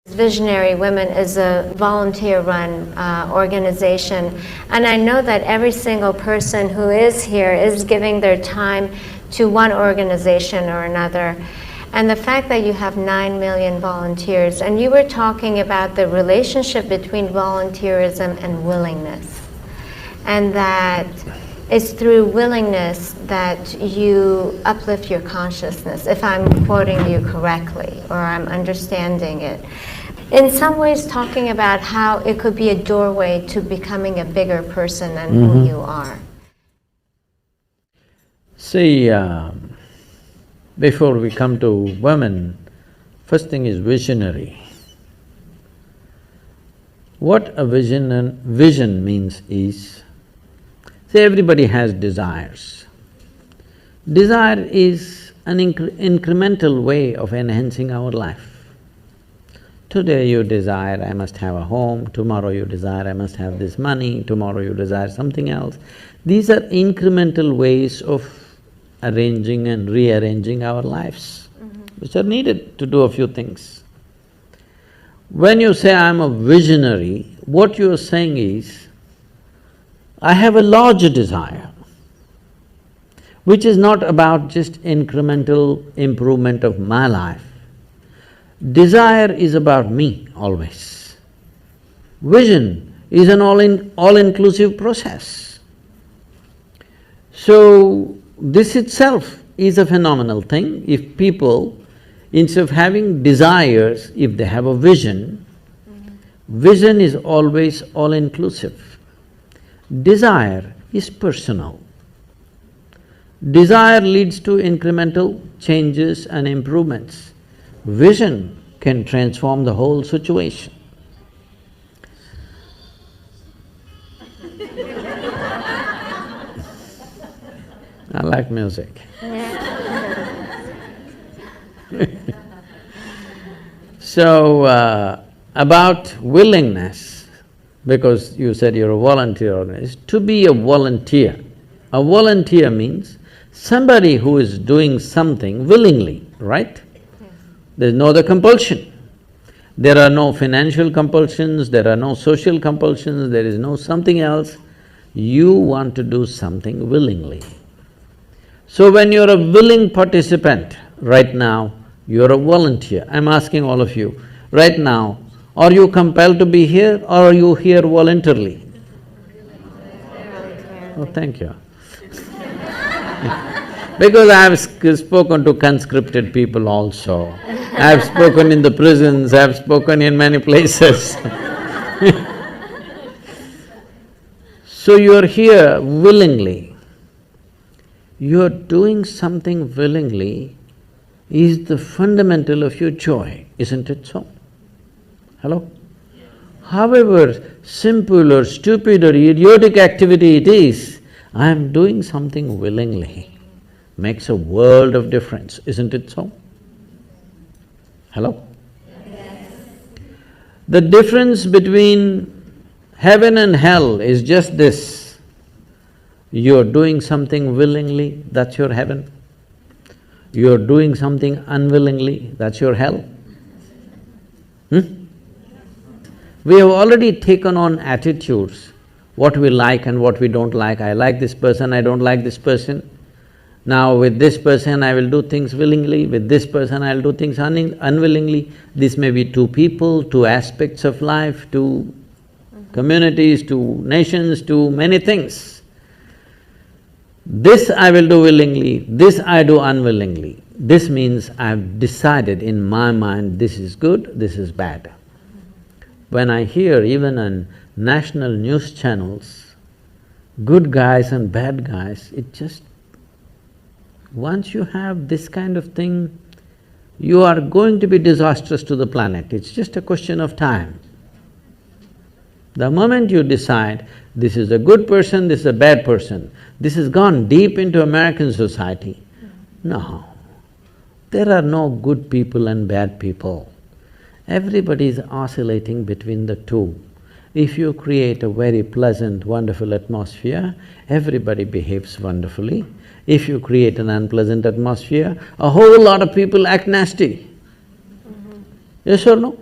Visionary Women is a volunteer-run organization, and I know that every single person who is here is giving their time to one organization or another. And the fact that you have 9 million volunteers, and you were talking about the relationship between volunteerism and willingness, and that it's through willingness that you uplift your consciousness, if I'm quoting you correctly, or I'm understanding it. In some ways talking about how it could be a doorway to becoming a bigger person than who you are. See, before we come to women, first thing is visionary. What a vision means is, say everybody has desires. Desire is an incremental way of enhancing our life. Today you desire, I must have a home, tomorrow you desire, I must have this money, tomorrow you desire something else. These are incremental ways of arranging and rearranging our lives, which are needed to do a few things. When you say, I'm a visionary, what you are saying is, I have a larger desire, which is not about just incremental improvement of my life. Desire is about me always. Vision is an all-inclusive process. So, this itself is a phenomenal thing. If people, instead of having desires, if they have a vision, vision is always all-inclusive. Desire is personal. Desire leads to incremental changes and improvements. Vision can transform the whole situation. I like music. So, about willingness, because you said you're a volunteer organization, to be a volunteer. A volunteer means somebody who is doing something willingly, right? There's no other compulsion. There are no financial compulsions, there are no social compulsions, there is no something else. You want to do something willingly. So when you're a willing participant, right now, you're a volunteer. I'm asking all of you, right now, are you compelled to be here or are you here voluntarily? Oh, thank you. Because I've spoken to conscripted people also. I've spoken in the prisons, I've spoken in many places. So you're here willingly. You're doing something willingly is the fundamental of your joy, isn't it so? Hello? However simple or stupid or idiotic activity it is, I'm doing something willingly, makes a world of difference, isn't it so? Hello? Yes. The difference between heaven and hell is just this. You're doing something willingly, that's your heaven. You're doing something unwillingly, that's your hell. We have already taken on attitudes, what we like and what we don't like. I like this person, I don't like this person. Now with this person I will do things willingly, with this person I'll do things unwillingly. This may be two people, two aspects of life, two communities, two nations, two many things. This I will do willingly, this I do unwillingly. This means I've decided in my mind this is good, this is bad. When I hear even on national news channels, good guys and bad guys, it just… once you have this kind of thing, you are going to be disastrous to the planet, it's just a question of time. The moment you decide, this is a good person, this is a bad person, this has gone deep into American society. No, there are no good people and bad people. Everybody is oscillating between the two. If you create a very pleasant, wonderful atmosphere, everybody behaves wonderfully. If you create an unpleasant atmosphere, a whole lot of people act nasty. Yes or no?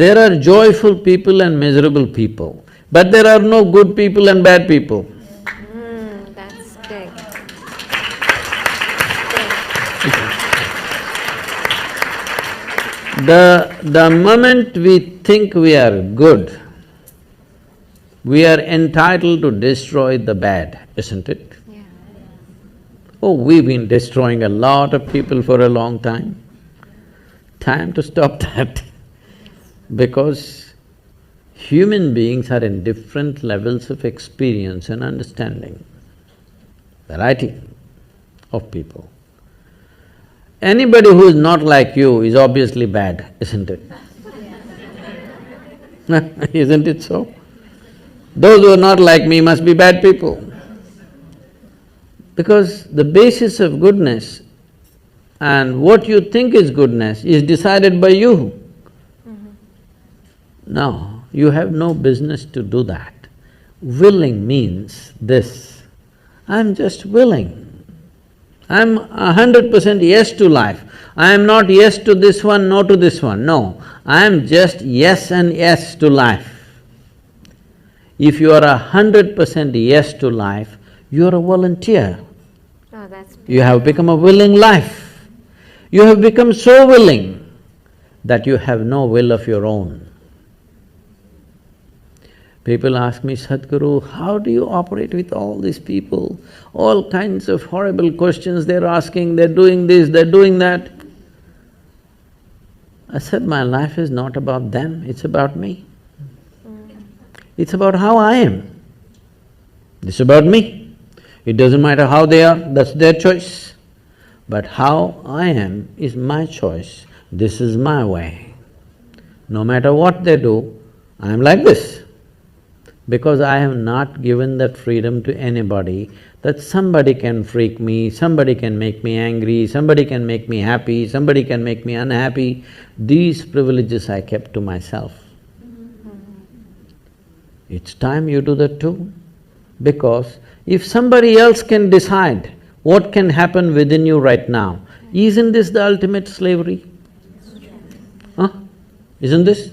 There are joyful people and miserable people, but there are no good people and bad people. That's big. The moment we think we are good, we are entitled to destroy the bad, isn't it? Yeah. Oh, we've been destroying a lot of people for a long time. Time to stop that. Because human beings are in different levels of experience and understanding. Variety of people. Anybody who is not like you is obviously bad, isn't it? Isn't it so? Those who are not like me must be bad people. Because the basis of goodness and what you think is goodness is decided by you. No, you have no business to do that. Willing means this, I'm just willing. I'm 100% yes to life. I am not yes to this one, no to this one, no. I am just yes and yes to life. If you are 100% yes to life, you are a volunteer. Oh, that's beautiful. You have become a willing life. You have become so willing that you have no will of your own. People ask me, Sadhguru, how do you operate with all these people? All kinds of horrible questions they're asking, they're doing this, they're doing that. I said, my life is not about them, it's about me. It's about how I am. It's about me. It doesn't matter how they are, that's their choice. But how I am is my choice, this is my way. No matter what they do, I am like this. Because I have not given that freedom to anybody that somebody can freak me, somebody can make me angry, somebody can make me happy, somebody can make me unhappy. These privileges I kept to myself. It's time you do that too. Because if somebody else can decide what can happen within you right now, isn't this the ultimate slavery? Huh? Isn't this?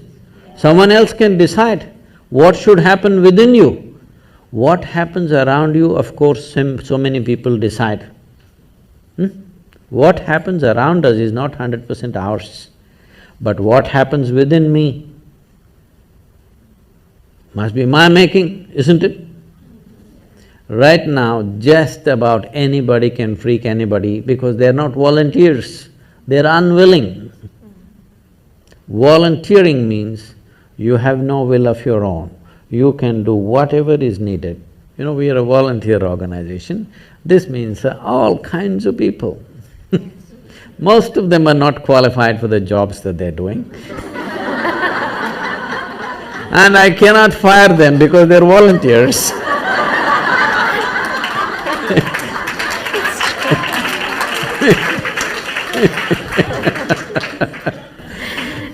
Someone else can decide what should happen within you. What happens around you, of course, so many people decide. What happens around us is not 100% ours. But what happens within me must be my making, isn't it? Right now, just about anybody can freak anybody because they're not volunteers, they're unwilling. Volunteering means you have no will of your own. You can do whatever is needed. You know, we are a volunteer organization. This means all kinds of people. Most of them are not qualified for the jobs that they're doing. And I cannot fire them because they're volunteers.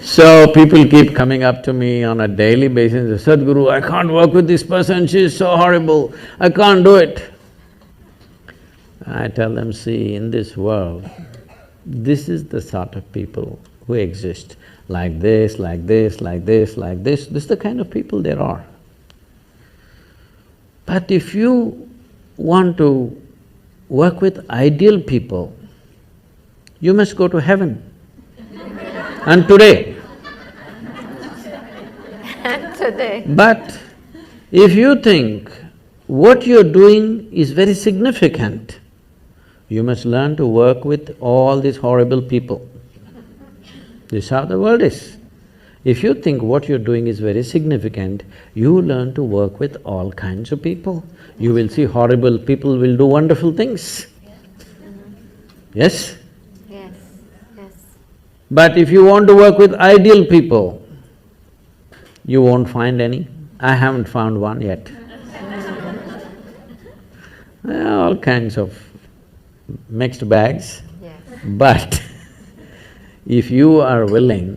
So people keep coming up to me on a daily basis, Sadhguru, I can't work with this person, she's so horrible, I can't do it. I tell them, see, in this world, this is the sort of people who exist, like this, like this, like this, like this. This is the kind of people there are. But if you want to work with ideal people, you must go to heaven. And today. Today. But if you think what you're doing is very significant, you must learn to work with all these horrible people. This is how the world is. If you think what you're doing is very significant, you learn to work with all kinds of people. You will see horrible people will do wonderful things. Yes? Yes, yes. But if you want to work with ideal people, you won't find any. I haven't found one yet. All kinds of mixed bags. Yes. But if you are willing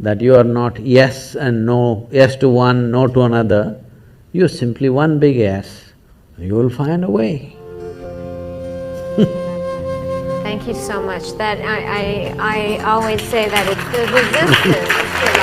that you are not yes and no, yes to one, no to another, you're simply one big yes, you will find a way. Thank Thank you so much. That I always say that it's the resistance to